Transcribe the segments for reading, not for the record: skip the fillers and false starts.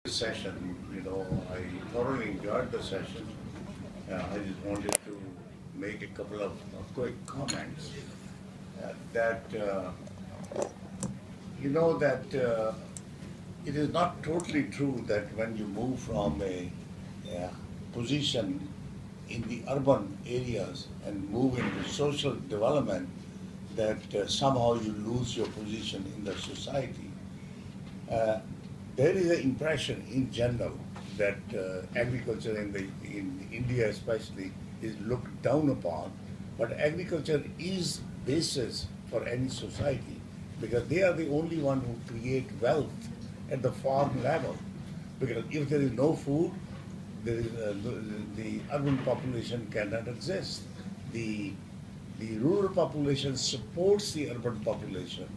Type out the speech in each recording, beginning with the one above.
Session, I thoroughly enjoyed the session. I just wanted to make a couple of quick comments that it is not totally true that when you move from a position in the urban areas and move into social development that somehow you lose your position in the society. Uh, there is an impression in general that agriculture in India especially is looked down upon, but agriculture is basis for any society because they are the only one who create wealth at the farm level. Because if there is no food, there is, the urban population cannot exist. The, the rural population supports the urban population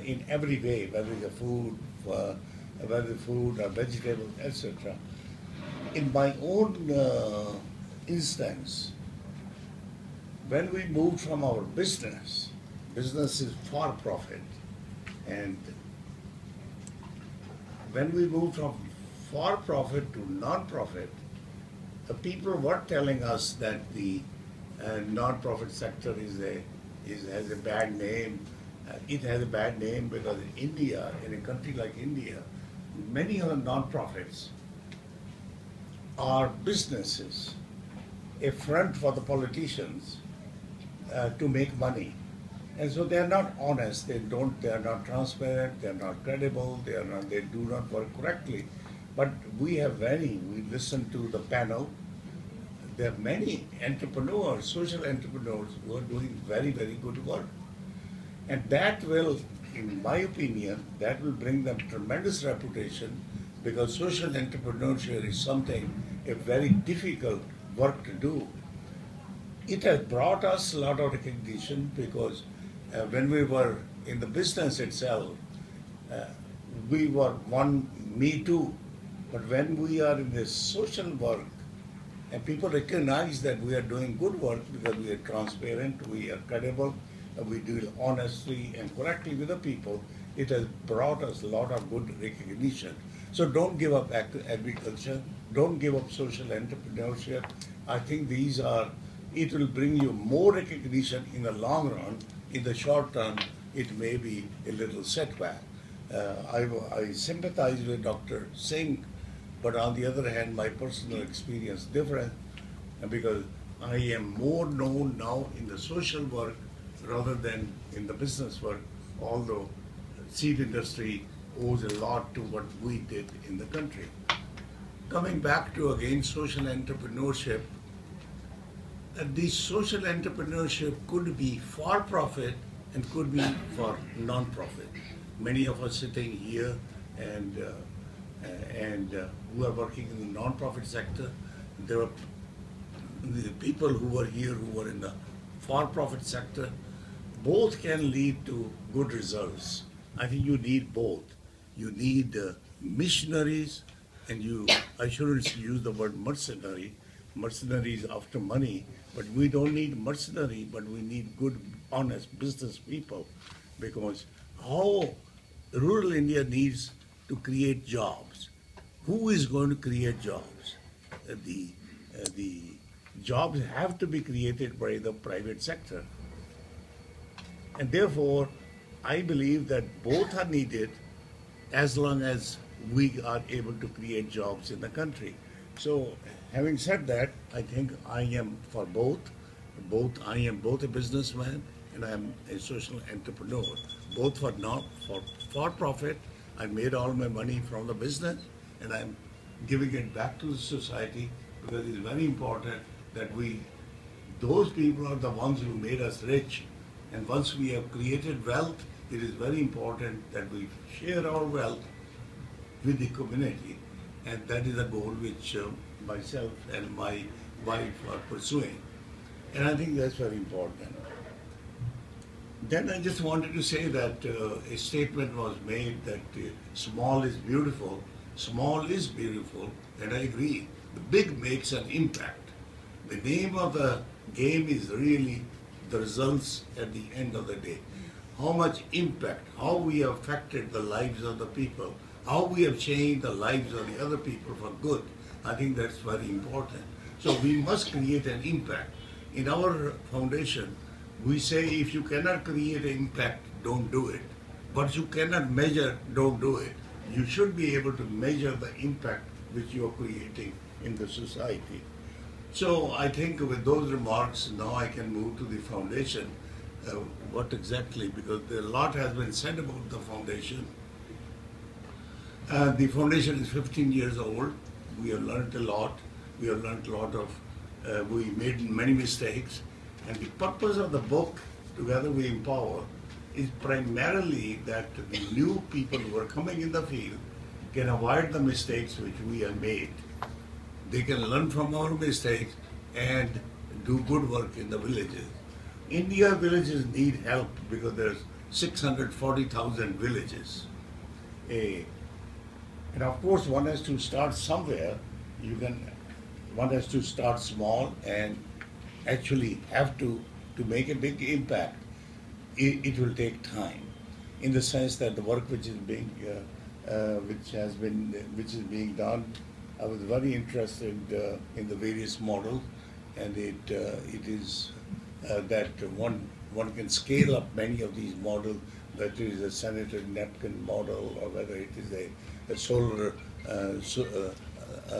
in every way, whether it's food or vegetables, etc. In my own instance, when we moved from our business is for profit, and when we moved from for profit to non-profit, the people were telling us that the non-profit sector has a bad name. It has a bad name because in India, in a country like India, many of the non-profits are businesses, a front for the politicians to make money. And so they are not honest, they are not transparent, they are not credible, they do not work correctly. But we listen to the panel, there are many entrepreneurs, social entrepreneurs who are doing very, very good work. And that will, in my opinion, that will bring them tremendous reputation because social entrepreneurship is something, a very difficult work to do. It has brought us a lot of recognition because when we were in the business itself, we were one, me too. But when we are in this social work, and people recognize that we are doing good work because we are transparent, we are credible, we deal honestly and correctly with the people, it has brought us a lot of good recognition. So don't give up agriculture, don't give up social entrepreneurship. I think it will bring you more recognition in the long run. In the short term, it may be a little setback. I sympathize with Dr. Singh, but on the other hand, my personal experience different because I am more known now in the social work rather than in the business work, although seed industry owes a lot to what we did in the country. Coming back to again social entrepreneurship, this social entrepreneurship could be for profit and could be for non-profit. Many of us sitting here and who are working in the non-profit sector, there are the people who are here who are in the for-profit sector. Both can lead to good results. I think you need both. You need missionaries, and I shouldn't use the word mercenary. Mercenaries after money, but we don't need mercenary, but we need good, honest business people, because how rural India needs to create jobs. Who is going to create jobs? The jobs have to be created by the private sector. And therefore, I believe that both are needed as long as we are able to create jobs in the country. So, having said that, I think I am for both. I am both a businessman and I am a social entrepreneur. Both for profit. I made all my money from the business and I'm giving it back to the society because it's very important that those people are the ones who made us rich. And once we have created wealth, it is very important that we share our wealth with the community. And that is a goal which myself and my wife are pursuing. And I think that's very important. Then I just wanted to say that a statement was made that small is beautiful. Small is beautiful, and I agree. The big makes an impact. The name of the game is really the results at the end of the day. How much impact, how we affected the lives of the people, how we have changed the lives of the other people for good. I think that's very important. So we must create an impact. In our foundation, we say if you cannot create an impact, don't do it. But you cannot measure, don't do it. You should be able to measure the impact which you are creating in the society. So I think with those remarks, now I can move to the foundation. What exactly? Because a lot has been said about the foundation. The foundation is 15 years old. We have learned a lot. We have learned a lot of, we made many mistakes. And the purpose of the book, Together We Empower, is primarily that the new people who are coming in the field can avoid the mistakes which we have made. They can learn from our mistakes and do good work in the villages. India villages need help because there's 640,000 villages. And of course, one has to start somewhere. One has to start small and actually have to make a big impact. It will take time, in the sense that the work which is being done. I was very interested in the various models, and it is that one can scale up many of these models, whether it is a sanitary napkin model or whether it is a solar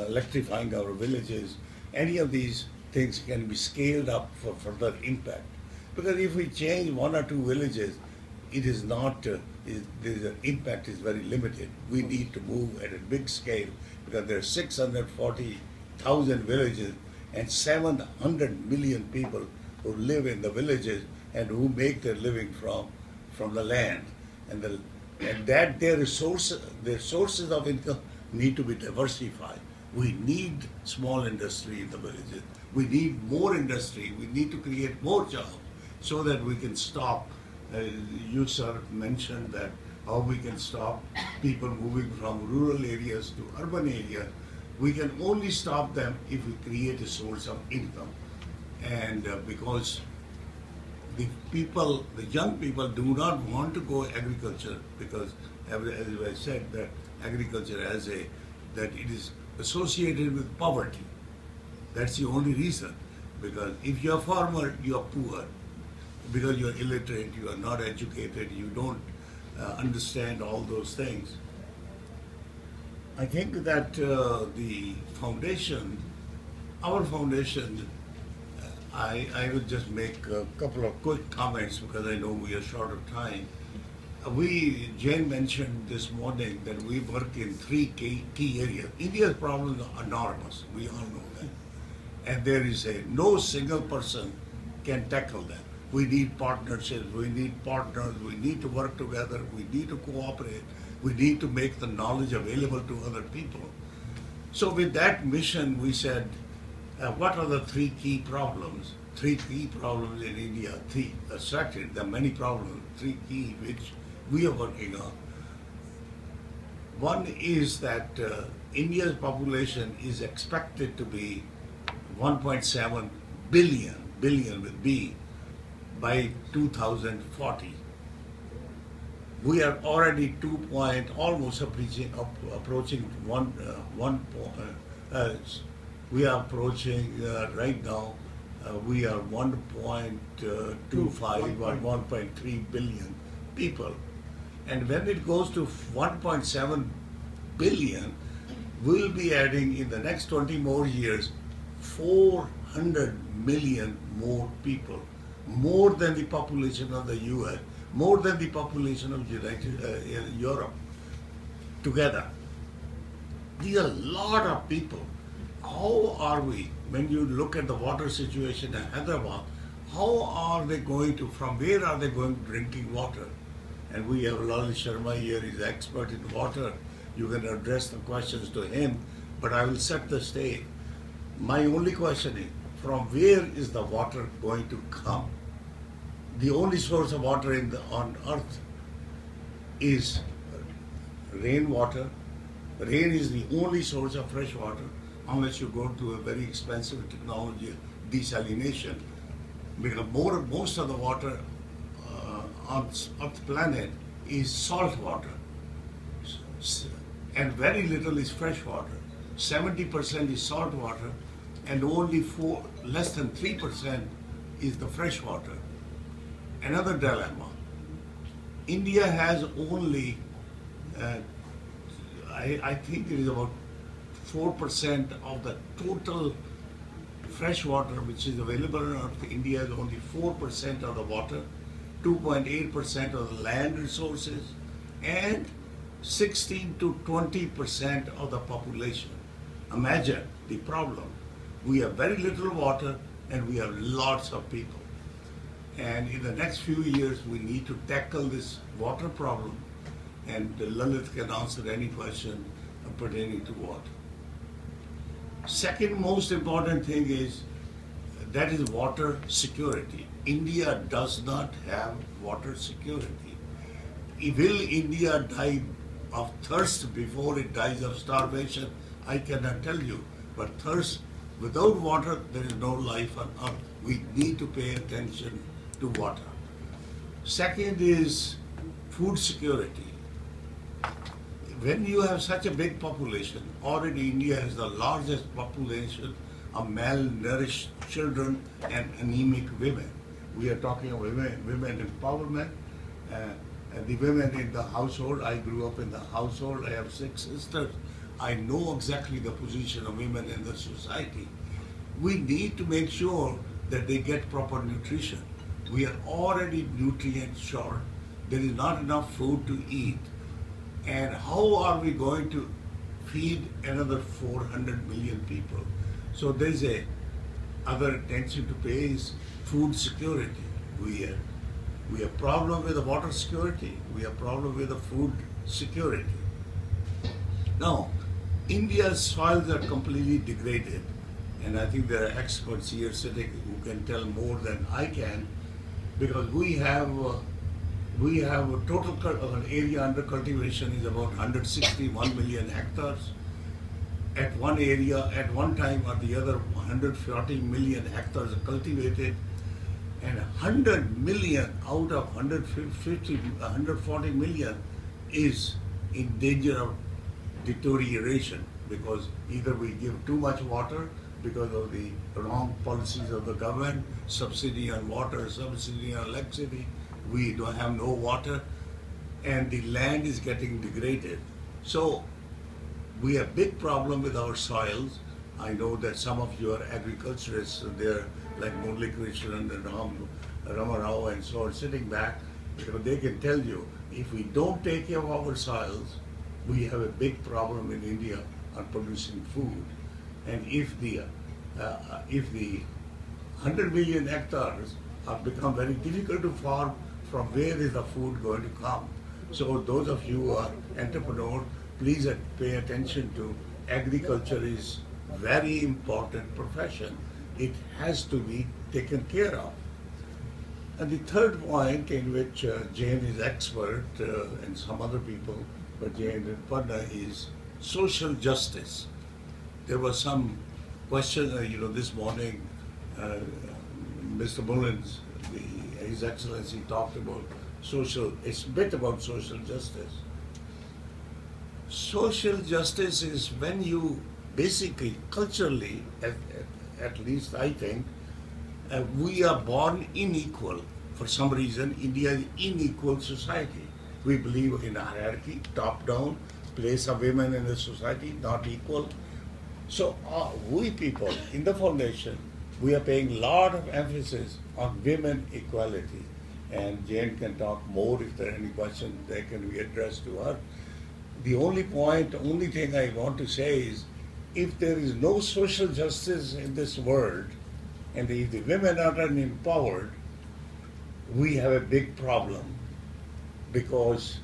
electrifying our villages. Any of these things can be scaled up for further impact. Because if we change one or two villages, it is not, the impact is very limited. We need to move at a big scale because there are 640,000 villages and 700 million people who live in the villages and who make their living from the land. And that their sources of income need to be diversified. We need small industry in the villages. We need more industry. We need to create more jobs so that we can stop. You, sir, mentioned that how we can stop people moving from rural areas to urban areas. We can only stop them if we create a source of income. And because the young people do not want to go agriculture because, as I said, that agriculture that it is associated with poverty. That's the only reason. Because if you're a farmer, you're poor. Because you're illiterate, you are not educated, you don't understand all those things. I think that the foundation, our foundation, I will just make a couple of quick comments because I know we are short of time. Jane mentioned this morning that we work in three key areas. India's problems are enormous, we all know that. And there is no single person can tackle them. We need partnerships, we need partners, we need to work together, we need to cooperate, we need to make the knowledge available to other people. So with that mission, we said, what are the three key problems? Three key problems in India, there are many problems, three key which we are working on. One is that India's population is expected to be 1.7 billion with B, by 2040. We are already almost approaching we are approaching right now, we are 1.25 or 1.3 billion people. And when it goes to 1.7 billion, we'll be adding in the next 20 more years, 400 million more people. More than the population of the US, more than the population of Europe together. These are a lot of people. How are we, when you look at the water situation in Hyderabad, how are they going to, from where are they going drinking water? And we have Lal Sharma here, he's expert in water. You can address the questions to him, but I will set the stage. My only question is, from where is the water going to come? The only source of water on earth is rainwater. Rain is the only source of fresh water, unless you go to a very expensive technology, desalination. Because most of the water on the planet is salt water. and very little is fresh water. 70% is salt water, and only less than 3% is the fresh water. Another dilemma. India has only, I think it is about 4% of the total fresh water which is available on Earth. India has only 4% of the water, 2.8% of the land resources, and 16 to 20% of the population. Imagine the problem. We have very little water and we have lots of people. And in the next few years, we need to tackle this water problem, and Lalit can answer any question pertaining to water. Second most important thing is that is water security. India does not have water security. Will India die of thirst before it dies of starvation? I cannot tell you. But thirst, without water, there is no life on earth. We need to pay attention to water. Second is food security. When you have such a big population, already India has the largest population of malnourished children and anemic women. We are talking of women empowerment. The women in the household, I grew up in the household, I have 6 sisters. I know exactly the position of women in the society. We need to make sure that they get proper nutrition. We are already nutrient short. There is not enough food to eat. And how are we going to feed another 400 million people? So there is a other attention to pay is food security. We have problem with the water security. We have problem with the food security. Now, India's soils are completely degraded, and I think there are experts here sitting who can tell more than I can, because we have a total area under cultivation is about 161 million hectares. At one area, at one time or the other, 140 million hectares are cultivated, and 100 million out of 140 million is in danger of deterioration, because either we give too much water because of the wrong policies of the government, subsidy on water, subsidy on electricity, we don't have no water, and the land is getting degraded. So we have big problem with our soils. I know that some of you are agriculturists, they're like Murli Krishnan and Ramarao and so on, sitting back, because they can tell you, if we don't take care of our soils, we have a big problem in India on producing food. And if the 100 million hectares have become very difficult to farm, from where is the food going to come? So those of you who are entrepreneurs, please pay attention to agriculture is very important profession. It has to be taken care of. And the third point in which Jane is expert and some other people, but Jane and Padna, is social justice. There was some question, this morning, Mr. Mullins, His Excellency, talked about it's a bit about social justice. Social justice is when you basically, culturally, at least I think, we are born unequal. For some reason, India is an unequal society. We believe in a hierarchy, top down, place of women in the society, not equal. So we people in the foundation, we are paying a lot of emphasis on women equality. And Jane can talk more if there are any questions that can be addressed to her. The only thing I want to say is, if there is no social justice in this world, and if the women are empowered, we have a big problem. Because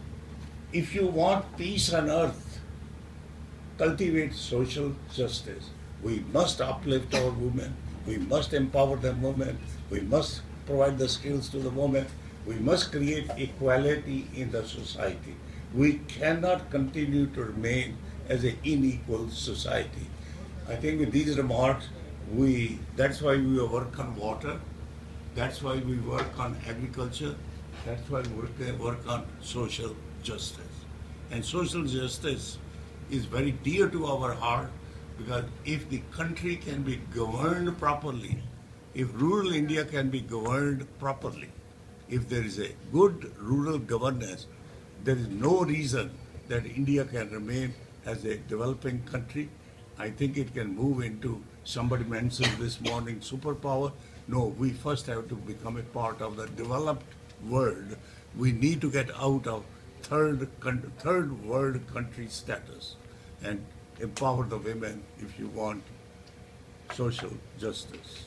if you want peace on earth, cultivate social justice. We must uplift our women. We must empower the women. We must provide the skills to the women. We must create equality in the society. We cannot continue to remain as an unequal society. I think with these remarks, that's why we work on water. That's why we work on agriculture. That's why we work on social justice. And social justice is very dear to our heart, because if the country can be governed properly, if rural India can be governed properly, if there is a good rural governance, there is no reason that India can remain as a developing country. I think it can move into, somebody mentioned this morning, superpower. No, we first have to become a part of the developed world. We need to get out of third world country status and empower the women if you want social justice.